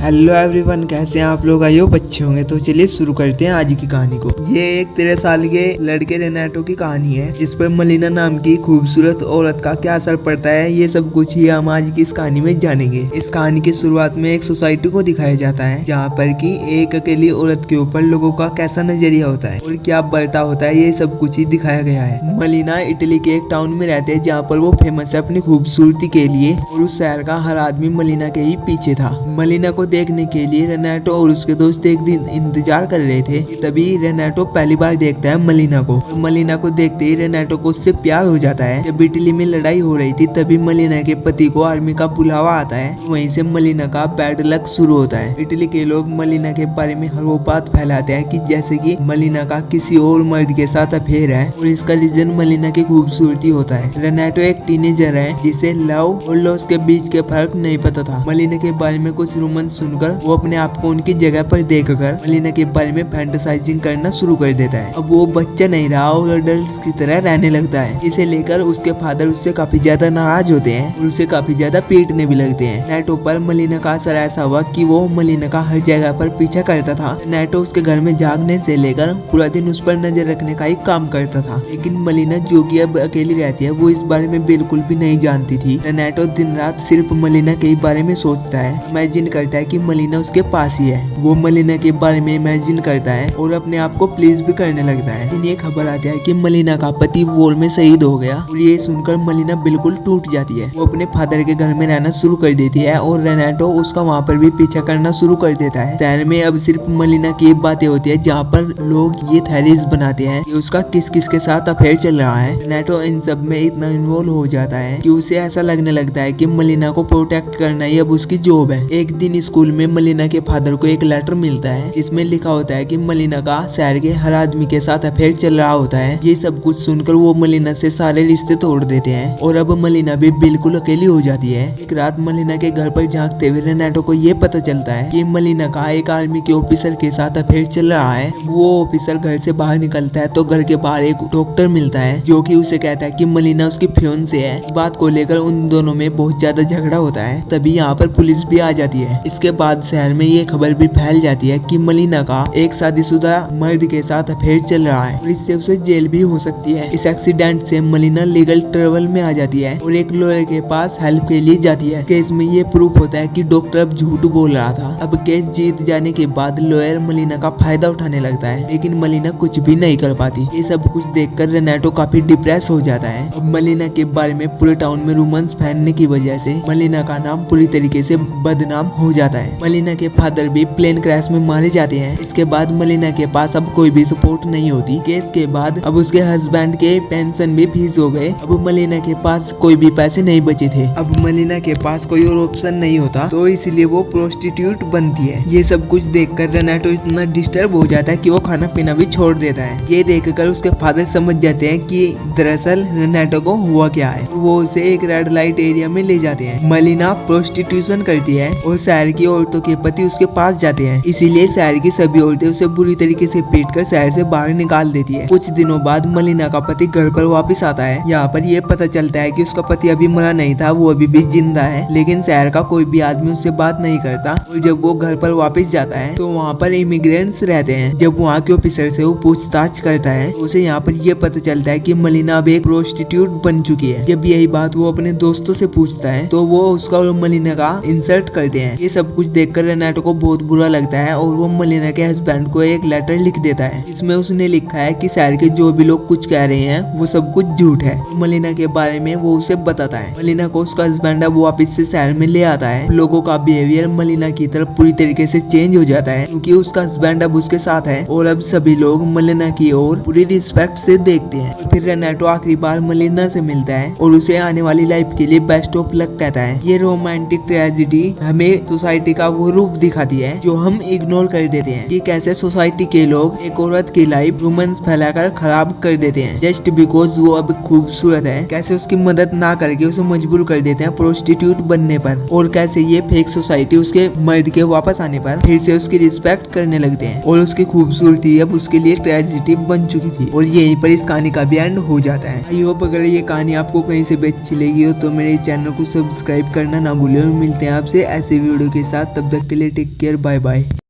Hello everyone, कैसे हैं आप लोग? आइयो बच्चे होंगे तो चलिए शुरू करते हैं आज की कहानी को। ये एक 13 साल के लड़के रेनाटो की कहानी है, जिस पर मलिना नाम की खूबसूरत औरत का क्या असर पड़ता है, ये सब कुछ ही हम आज की इस कहानी में जानेंगे। इस कहानी की शुरुआत में एक सोसाइटी को दिखाया जाता है, जहाँ पर कि एक अकेली औरत के ऊपर लोगों का कैसा नजरिया होता है और क्या बर्ताव होता है, ये सब कुछ ही दिखाया गया है। मलिना इटली के एक टाउन में रहते हैं, जहाँ पर वो फेमस है अपनी खूबसूरती के लिए, और उस शहर का हर आदमी मलिना के ही पीछे था। मलिना को देखने के लिए रेनाटो और उसके दोस्त एक दिन इंतजार कर रहे थे। तभी रेनाटो पहली बार देखता है मलिना को, और मलिना को देखते ही रेनाटो को उससे प्यार हो जाता है। जब इटली में लड़ाई हो रही थी, तभी मलिना के पति को आर्मी का बुलावा आता है। वहीं से मलिना का बैड लक शुरू होता है। इटली के लोग मलिना के बारे में हर वो बात फैलाते हैं कि जैसे कि मलिना का किसी और मर्द के साथ अफेयर है, और इसका रीजन मलिना की खूबसूरती होता है। रेनाटो एक टीनेजर है जिसे लव और लॉस के बीच के फर्क नहीं पता था। मलिना के बारे में कुछ रोमांस सुनकर वो अपने आप को उनकी जगह पर देखकर मलिना के बारे में फैंटेसाइजिंग करना शुरू कर देता है। अब वो बच्चा नहीं रहा और अडल्ट की तरह रहने लगता है। इसे लेकर उसके फादर उससे काफी ज्यादा नाराज होते हैं और उसे काफी ज्यादा पीटने भी लगते हैं। नेटो पर मलिना का असर ऐसा हुआ कि वो मलिना का हर जगह पर पीछा करता था। नेटो उसके घर में जागने से लेकर पूरा दिन उस पर नजर रखने का ही काम करता था। लेकिन मलिना, जो कि अब अकेली रहती है, वो इस बारे में बिल्कुल भी नहीं जानती थी। नेटो दिन रात सिर्फ मलिना के बारे में सोचता है, इमेजिन करता है कि मलिना उसके पास ही है। वो मलिना के बारे में इमेजिन करता है और अपने आप को प्लीज भी करने लगता है। लेकिन ये खबर आती है कि मलिना का पति वॉर में शहीद हो गया, और ये सुनकर मलिना बिल्कुल टूट जाती है। वो अपने फादर के घर में रहना शुरू कर देती है और रेनाटो उसका वहाँ पर भी पीछा करना शुरू कर देता है। शहर में अब सिर्फ मलिना की बातें होती है, जहाँ पर लोग ये थ्योरीज बनाते हैं कि उसका किस किस के साथ अफेयर चल रहा है। रेनाटो इन सब में इतना इन्वॉल्व हो जाता है कि उसे ऐसा लगने लगता है कि मलिना को प्रोटेक्ट करना ही अब उसकी जॉब है। एक दिन स्कूल में मलिना के फादर को एक लेटर मिलता है, इसमें लिखा होता है कि मलिना का शहर के हर आदमी के साथ अफेयर चल रहा होता है। ये सब कुछ सुनकर वो मलिना से सारे रिश्ते तोड़ देते हैं और अब मलिना भी बिल्कुल अकेली हो जाती है। एक रात मलिना के घर पर झांकते हुए रेनाटो को ये पता चलता है कि मलिना का एक आर्मी के ऑफिसर के साथ अफेयर चल रहा है। वो ऑफिसर घर से बाहर निकलता है तो घर के बाहर एक डॉक्टर मिलता है, जो कि उसे कहता है कि मलिना उसकी फियोंसे है। इस बात को लेकर उन दोनों में बहुत ज्यादा झगड़ा होता है। तभी यहाँ पर पुलिस भी आ जाती है। इसके बाद शहर में ये खबर भी फैल जाती है कि मलिना का एक शादीशुदा मर्द के साथ अफेयर चल रहा है और इससे उसे जेल भी हो सकती है। इस एक्सीडेंट से मलिना लीगल ट्रबल में आ जाती है और एक लॉयर के पास हेल्प के लिए जाती है। केस में ये प्रूफ होता है कि डॉक्टर अब झूठ बोल रहा था। अब केस जीत जाने के बाद लॉयर मलिना का फायदा उठाने लगता है, लेकिन मलिना कुछ भी नहीं कर पाती। ये सब कुछ देखकर रेनाटो काफी डिप्रेस हो जाता है। अब मलिना के बारे में पूरे टाउन में रूमर्स फैलने की वजह से मलिना का नाम पूरी तरीके से बदनाम हो जाता है। मलिना के फादर भी प्लेन क्रैश में मारे जाते हैं। इसके बाद मलिना के पास अब कोई भी सपोर्ट नहीं होती। केस के बाद अब उसके हस्बैंड के पेंशन भी फीस हो गए। अब मलिना के पास कोई भी पैसे नहीं बचे थे। अब मलिना के पास कोई और ऑप्शन नहीं होता, तो इसलिए वो प्रोस्टिट्यूट बनती है। ये सब कुछ देखकर रेनाटो इतना डिस्टर्ब हो जाता है कि वो खाना पीना भी छोड़ देता है। ये देखकर उसके फादर समझ जाते हैं कि दरअसल रेनाटो को हुआ क्या है। वो उसे एक रेड लाइट एरिया में ले जाते हैं। मलिना प्रोस्टिट्यूशन करती है और शहर की औरतों के पति उसके पास जाते हैं, इसीलिए शहर की सभी औरतें उसे बुरी तरीके से पीटकर शहर से बाहर निकाल देती है। कुछ दिनों बाद मलिना का पति घर पर वापस आता है। यहाँ पर यह पता चलता है कि उसका पति अभी मरा नहीं था, वो अभी भी जिंदा है, लेकिन शहर का कोई भी आदमी उससे बात नहीं करता। और जब वो घर पर वापस जाता है तो वहाँ पर इमिग्रेंट्स रहते हैं। जब वहाँ के ऑफिसर से वो पूछताछ करता है तो उसे यहाँ पर यह पता चलता है कि मलिना अब एक प्रोस्टिट्यूट बन चुकी है। जब यही बात वो अपने दोस्तों से पूछता है तो वो उसका और मलिना का इंसल्ट करते हैं। ये सब कुछ देखकर रेनाटो को बहुत बुरा लगता है और वो मलिना के हस्बैंड को एक लेटर लिख देता है। इसमें उसने लिखा है कि शहर के जो भी लोग कुछ कह रहे हैं वो सब कुछ झूठ है। मलिना के बारे में वो उसे बताता है। मलिना को उसका हस्बैंड अब वापस से शहर में ले आता है। लोगों का बिहेवियर मलिना की तरफ पूरी तरीके से चेंज हो जाता है, क्योंकि उसका हस्बैंड अब उसके साथ है और अब सभी लोग मलिना की ओर पूरी रिस्पेक्ट से देखते हैं। फिर रेनाटो आखिरी बार मलिना से मिलता है और उसे आने वाली लाइफ के लिए बेस्ट ऑफ लक कहता है। ये रोमांटिक ट्रेजेडी हमें सोसाइटी का वो रूप दिखाती है जो हम इग्नोर कर देते हैं, कि कैसे सोसाइटी के लोग एक औरत की लाइफ रोमांस फैलाकर खराब कर देते हैं जस्ट बिकॉज वो अब खूबसूरत है। कैसे उसकी मदद ना करके उसे मजबूर कर देते हैं प्रोस्टिट्यूट बनने पर, और कैसे ये फेक सोसाइटी उसके मर्द के वापस आने पर फिर से उसकी रिस्पेक्ट करने लगते हैं और उसकी खूबसूरती अब उसके लिए ट्रेजेडी बन चुकी थी। और यहीं पर इस कहानी का भी एंड हो जाता है। आई होप अगर ये कहानी आपको कहीं से भी अच्छी लगी हो तो मेरे चैनल को सब्सक्राइब करना ना भूलें। मिलते हैं आपसे ऐसे वीडियो के साथ। साथ। तब तक के लिए टेक केयर, बाय बाय।